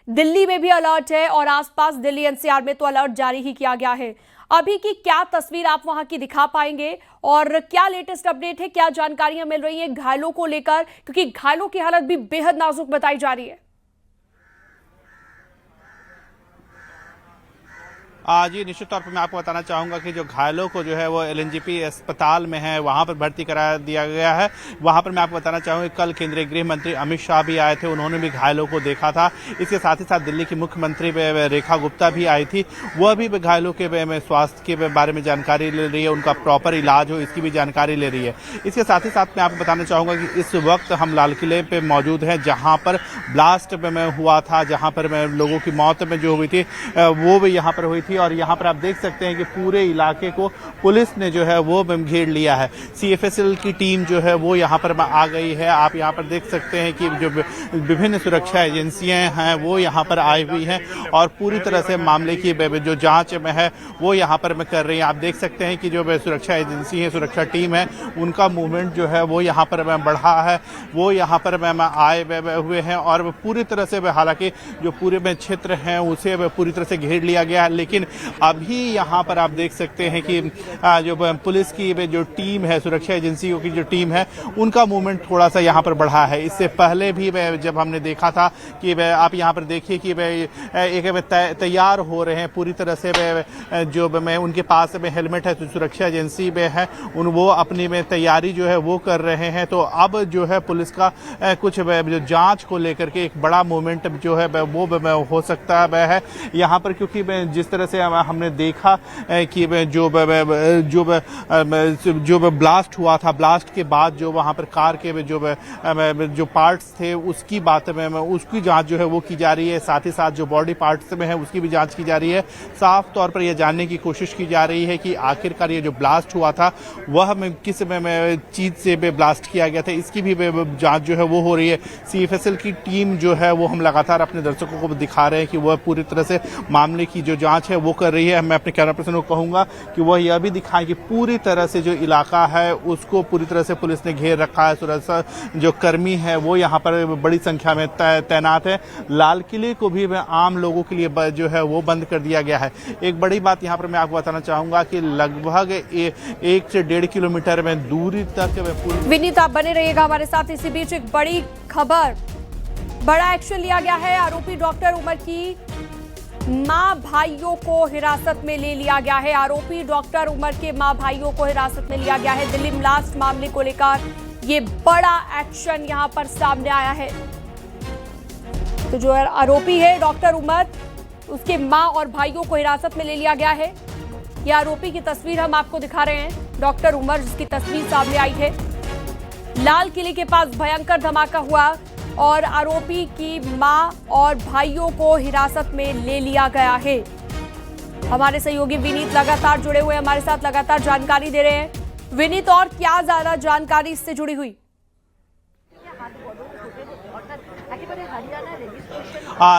दिल्ली में भी अलर्ट है और आसपास दिल्ली एनसीआर में तो अलर्ट जारी ही किया गया है। अभी की क्या तस्वीर आप वहां की दिखा पाएंगे और क्या लेटेस्ट अपडेट है, क्या जानकारियां मिल रही हैं घायलों को लेकर, क्योंकि घायलों की हालत भी बेहद नाजुक बताई जा रही है। जी निश्चित तौर पर मैं आपको बताना चाहूँगा कि जो घायलों को जो है वो एलएनजेपी अस्पताल में है, वहाँ पर भर्ती करा दिया गया है। वहाँ पर मैं आपको बताना चाहूँगा कल केंद्रीय गृह मंत्री अमित शाह भी आए थे, उन्होंने भी घायलों को देखा था। इसके साथ ही साथ दिल्ली की मुख्यमंत्री रेखा गुप्ता भी आई थी, वह भी घायलों के स्वास्थ्य के बारे में जानकारी ले रही है, उनका प्रॉपर इलाज हो इसकी भी जानकारी ले रही है। इसके साथ ही साथ मैं आपको बताना चाहूँगा कि इस वक्त हम लाल किले पर मौजूद हैं, जहाँ पर ब्लास्ट में हुआ था, जहाँ पर लोगों की मौत में जो हुई थी वो भी यहाँ पर हुई थी। और यहाँ पर आप देख सकते हैं कि पूरे इलाके को पुलिस ने जो है वो घेर लिया है। सीएफएसएल की टीम जो है वो यहाँ पर आ गई है। आप यहाँ पर देख सकते हैं कि जो विभिन्न सुरक्षा एजेंसियां हैं वो यहाँ पर आई हुई हैं और पूरी तरह से मामले की जो जांच में है वो यहाँ पर कर रही है। आप देख सकते हैं कि जो सुरक्षा एजेंसी है, सुरक्षा टीम है, उनका मूवमेंट जो है वो यहाँ पर बढ़ा है, वो यहाँ पर आए हुए हैं और पूरी तरह से हालांकि जो पूरे क्षेत्र हैं उसे पूरी तरह से घेर लिया गया है। लेकिन अभी यहाँ पर आप देख सकते हैं कि जो पुलिस की जो टीम है, सुरक्षा एजेंसियों की जो टीम है, उनका मूवमेंट थोड़ा सा यहाँ पर बढ़ा है। इससे पहले भी जब हमने देखा था कि आप यहाँ पर देखिए कि एक तैयार हो रहे हैं पूरी तरह से, जो उनके पास में हेलमेट है, सुरक्षा एजेंसी में है, वो अपनी में तैयारी जो है वो कर रहे हैं। तो अब जो है पुलिस का कुछ जो जांच को लेकर के एक बड़ा मूवमेंट जो है वो हो सकता है यहाँ पर, क्योंकि जिस तरह से हमने देखा कि जो ब्लास्ट हुआ था, ब्लास्ट के बाद जो वहां पर कार के जो पार्ट्स थे उसकी बात में उसकी जांच जो है वो की जा रही है। साथ ही साथ जो बॉडी पार्ट्स में है उसकी भी जांच की जा रही है। साफ तौर पर यह जानने की कोशिश की जा रही है कि आखिरकार ये जो ब्लास्ट हुआ था वह किस चीज से ब्लास्ट किया गया था, इसकी भी जांच जो है वो हो रही है। सीएफएसएल की टीम जो है वो हम लगातार अपने दर्शकों को दिखा रहे हैं कि वह पूरी तरह से मामले की जो जांच है वो कर रही है। मैं अपने कैमरा पर्सन को कहूंगा कि वह यह भी दिखाएं कि पूरी तरह से जो इलाका है उसको पूरी तरह से पुलिस ने घेर रखा है। सुरक्षा जो कर्मी है वो यहाँ पर बड़ी संख्या में तैनात है। लाल किले को भी आम लोगों के लिए जो है वो बंद कर दिया गया है। एक बड़ी बात यहाँ पर मैं आपको बताना चाहूंगा कि लगभग 1 से 1.5 किलोमीटर में दूरी तक विनीत, आप बने रहिएगा हमारे साथ। इसी बीच एक बड़ी खबर, बड़ा एक्शन लिया गया है। आरोपी डॉक्टर उमर की मां भाइयों को हिरासत में ले लिया गया है। आरोपी डॉक्टर उमर के मां भाइयों को हिरासत में लिया गया है। दिल्ली ब्लास्ट मामले को लेकर ये बड़ा एक्शन यहां पर सामने आया है। तो जो आरोपी है डॉक्टर उमर, उसके मां और भाइयों को हिरासत में ले लिया गया है। ये आरोपी की तस्वीर हम आपको दिखा रहे हैं। डॉक्टर उमर जिसकी तस्वीर सामने आई है। लाल किले के पास भयंकर धमाका हुआ और आरोपी की मां और भाइयों को हिरासत में ले लिया गया है। हमारे सहयोगी विनीत लगातार जुड़े हुए हमारे साथ, लगातार जानकारी दे रहे हैं। विनीत, और क्या ज्यादा जानकारी इससे जुड़ी हुई?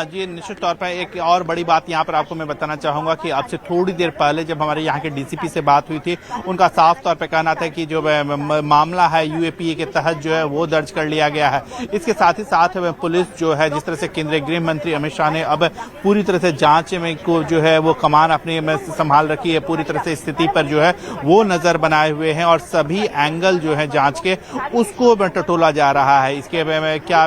जी निश्चित तौर पर एक और बड़ी बात यहाँ पर आपको मैं बताना चाहूंगा कि आपसे थोड़ी देर पहले जब हमारे यहाँ के डीसीपी से बात हुई थी, उनका साफ तौर पर कहना था कि जो मामला है यूएपीए के तहत जो है वो दर्ज कर लिया गया है। इसके साथ ही साथ पुलिस जो है, जिस तरह से केंद्रीय गृह मंत्री अमित शाह ने अब पूरी तरह से जांच में को जो है वो कमान अपने में संभाल रखी है, पूरी तरह से स्थिति पर जो है वो नजर बनाए हुए हैं और सभी एंगल जो है जांच के उसको टटोला जा रहा है। इसके क्या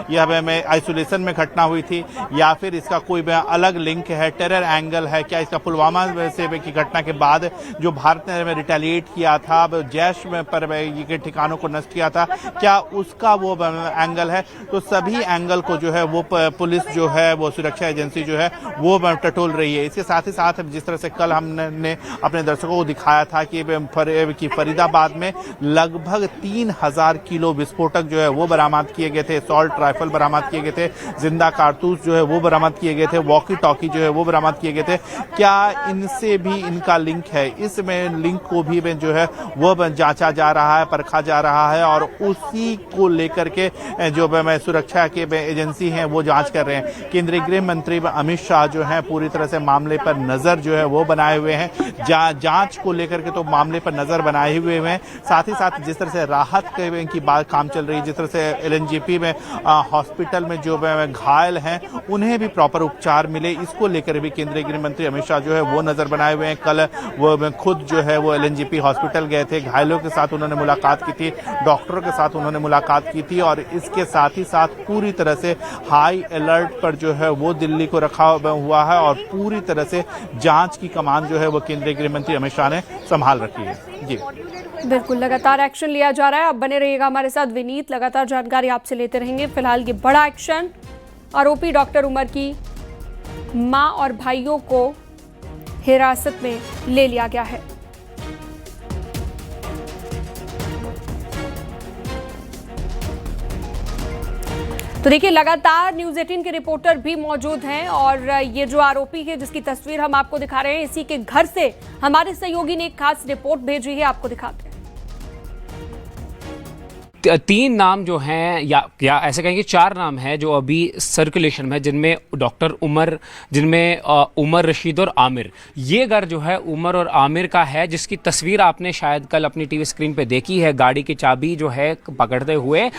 यह आइसोलेशन में घटना हुई थी या फिर इसका कोई अलग लिंक है, टेरर एंगल है, क्या इसका पुलवामा से की घटना के बाद जो भारत ने रिटेलिएट किया था, जैश पर के ठिकानों को नष्ट किया था, क्या उसका वो एंगल है। तो सभी एंगल को जो है वो पुलिस जो है वो सुरक्षा एजेंसी जो है वो टटोल रही है। इसके साथ ही साथ जिस तरह से कल हमने अपने दर्शकों को दिखाया था कि फरीदाबाद में लगभग 3000 किलो विस्फोटक जो है वो बरामद किए गए थे, सॉल्ट राइफल बरामद किए गए थे, जिंदा कारतूस जो है वो बरामद किए गए थे, वॉकी टॉकी जो है वो बरामद किए गए थे। क्या इनसे भी इनका लिंक है? इसमें लिंक को भी जो है वो जांचा जा रहा है, परखा जा रहा है और उसी को लेकर के जो सुरक्षा के एजेंसी हैं वो जांच कर रहे हैं। केंद्रीय गृह मंत्री अमित शाह जो है पूरी तरह से मामले पर नजर जो है वो बनाए हुए हैं। जांच को लेकर के तो मामले पर नजर बनाए हुए हैं। साथ ही साथ जिस तरह से राहत की बात काम चल रही है, जिस तरह से एलएनजेपी में हॉस्पिटल में जो घायल हैं हैं उन्हें भी प्रॉपर उपचार मिले, इसको लेकर भी केंद्रीय गृह मंत्री अमित शाह जो है वो नजर बनाए हुए हैं। कल वो खुद जो है वो एलएनजेपी हॉस्पिटल गए थे, घायलों के साथ उन्होंने मुलाकात की थी, डॉक्टरों के साथ उन्होंने मुलाकात की थी और इसके साथ ही साथ पूरी तरह से हाई अलर्ट पर जो है वो दिल्ली को रखा हुआ है और पूरी तरह से जांच की कमान जो है वो केंद्रीय गृह मंत्री अमित शाह ने संभाल रखी है। जी बिल्कुल, लगातार एक्शन लिया जा रहा है। अब बने रहिएगा हमारे साथ विनीत, लगातार जानकारी आपसे लेते रहेंगे। फिलहाल ये बड़ा एक्शन, आरोपी डॉक्टर उमर की मां और भाइयों को हिरासत में ले लिया गया है। तो देखिए, लगातार न्यूज़ 18 के रिपोर्टर भी मौजूद हैं और ये जो आरोपी है जिसकी तस्वीर हम आपको दिखा रहे हैं, इसी के घर से हमारे सहयोगी ने एक खास रिपोर्ट भेजी है, आपको दिखाते हैं। 3 नाम जो हैं या ऐसे कहेंगे 4 नाम हैं जो अभी सर्कुलेशन में, जिनमें डॉक्टर उमर, जिनमें उमर, रशीद और आमिर। ये घर जो है उमर और आमिर का है, जिसकी तस्वीर आपने शायद कल अपनी टीवी स्क्रीन पे देखी है। गाड़ी की चाबी जो है पकड़ते हुए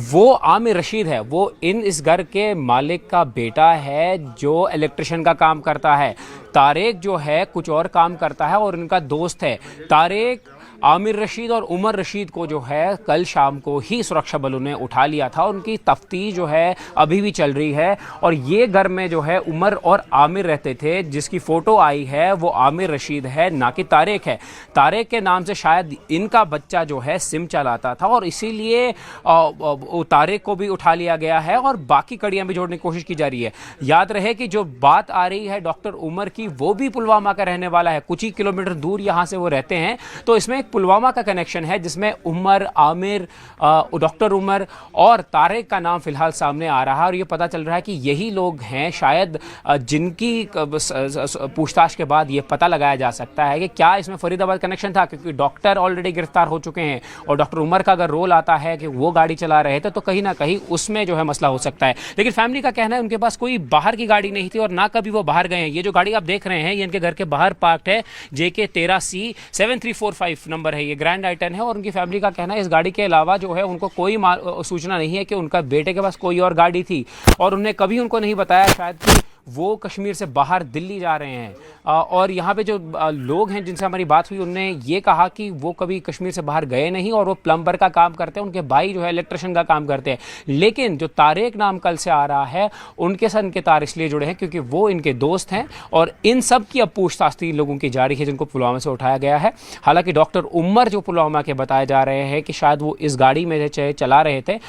वो आमिर रशीद है, वो इस घर के मालिक का बेटा है जो इलेक्ट्रिशियन का काम करता है। तारेक जो है कुछ और काम करता है और इनका दोस्त है। तारेक, आमिर रशीद और उमर रशीद को जो है कल शाम को ही सुरक्षा बलों ने उठा लिया था। उनकी तफ्तीश जो है अभी भी चल रही है और ये घर में जो है उमर और आमिर रहते थे। जिसकी फ़ोटो आई है वो आमिर रशीद है, ना कि तारेक है। तारेक के नाम से शायद इनका बच्चा जो है सिम चलाता था और इसीलिए तारेक को भी उठा लिया गया है और बाकी कड़ियाँ भी जोड़ने की कोशिश की जा रही है। याद रहे कि जो बात आ रही है डॉक्टर उमर की, वो भी पुलवामा का रहने वाला है, कुछ ही किलोमीटर दूर यहाँ से वो रहते हैं। तो इसमें पुलवामा का कनेक्शन है जिसमें उमर, आमिर, डॉक्टर उमर और तारेक का नाम फिलहाल सामने आ रहा है और ये पता चल रहा है कि यही लोग हैं शायद जिनकी पूछताछ के बाद ये पता लगाया जा सकता है कि क्या इसमें फरीदाबाद कनेक्शन था, क्योंकि डॉक्टर ऑलरेडी गिरफ्तार हो चुके हैं और डॉक्टर उमर का अगर रोल आता है कि वो गाड़ी चला रहे थे तो कहीं ना कहीं उसमें जो है मसला हो सकता है। लेकिन फैमिली का कहना है उनके पास कोई बाहर की गाड़ी नहीं थी और ना कभी वो बाहर गए हैं। ये जो गाड़ी आप देख रहे हैं ये इनके घर के बाहर पार्क्ड है, JK 13C 7345 नंबर है, ये ग्रैंड आइटन है। और उनकी फैमिली का कहना है इस गाड़ी के अलावा जो है उनको कोई सूचना नहीं है कि उनका बेटे के पास कोई और गाड़ी थी और उन्हें कभी उनको नहीं बताया शायद कि वो कश्मीर से बाहर दिल्ली जा रहे हैं। और यहाँ पे जो लोग हैं जिनसे हमारी बात हुई उन्होंने ये कहा कि वो कभी कश्मीर से बाहर गए नहीं और वो प्लम्बर का काम करते हैं, उनके भाई जो है इलेक्ट्रिशियन का काम करते हैं। लेकिन जो तारेक नाम कल से आ रहा है उनके साथ इनके तार इसलिए जुड़े हैं क्योंकि वो इनके दोस्त हैं और इन सब की अब पूछताछ 3 लोगों की जारी है जिनको पुलवामा से उठाया गया है। हालांकि डॉक्टर उमर जो पुलवामा के बताए जा रहे हैं कि शायद वो इस गाड़ी में चला रहे थे।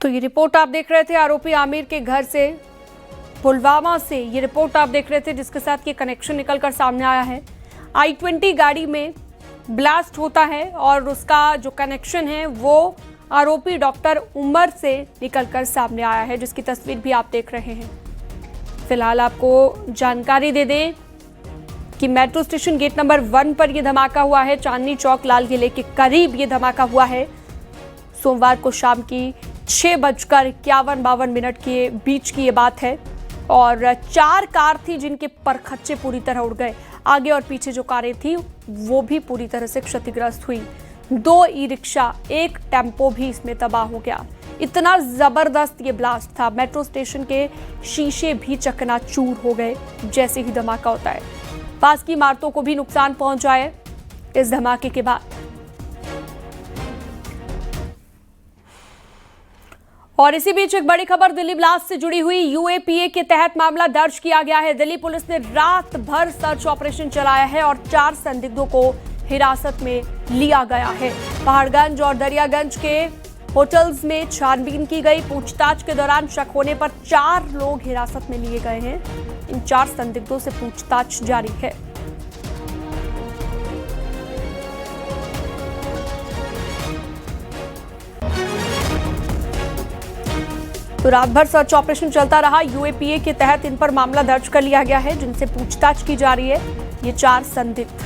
तो ये रिपोर्ट आप देख रहे थे आरोपी आमिर के घर से, पुलवामा से ये रिपोर्ट आप देख रहे थे जिसके साथ ये कनेक्शन निकलकर सामने आया है। I-20 गाड़ी में ब्लास्ट होता है और उसका जो कनेक्शन है वो आरोपी डॉक्टर उमर से निकलकर सामने आया है, जिसकी तस्वीर भी आप देख रहे हैं। फिलहाल आपको जानकारी दे दें कि मेट्रो स्टेशन गेट नंबर 1 पर यह धमाका हुआ है। चांदनी चौक लाल किले के करीब ये धमाका हुआ है। सोमवार को शाम की 6:51-52 के बीच की ये बात है और 4 कार थी जिनके परखच्चे पूरी तरह उड़ गए। आगे और पीछे जो कारें थी वो भी पूरी तरह से क्षतिग्रस्त हुई। 2 ई-रिक्शा, 1 टेम्पो भी इसमें तबाह हो गया। इतना जबरदस्त ये ब्लास्ट था, मेट्रो स्टेशन के शीशे भी चकनाचूर हो गए जैसे ही धमाका होता है। पास की इमारतों को भी नुकसान पहुंचा है इस धमाके के बाद। और इसी बीच एक बड़ी खबर दिल्ली ब्लास्ट से जुड़ी हुई। UAPA के तहत मामला दर्ज किया गया है। दिल्ली पुलिस ने रात भर सर्च ऑपरेशन चलाया है और 4 संदिग्धों को हिरासत में लिया गया है। पहाड़गंज और दरियागंज के होटल्स में छानबीन की गई। पूछताछ के दौरान शक होने पर 4 लोग हिरासत में लिए गए हैं। इन 4 संदिग्धों से पूछताछ जारी है। तो रात भर सर्च ऑपरेशन चलता रहा। UAPA के तहत इन पर मामला दर्ज कर लिया गया है जिनसे पूछताछ की जा रही है। ये 4 संदिग्ध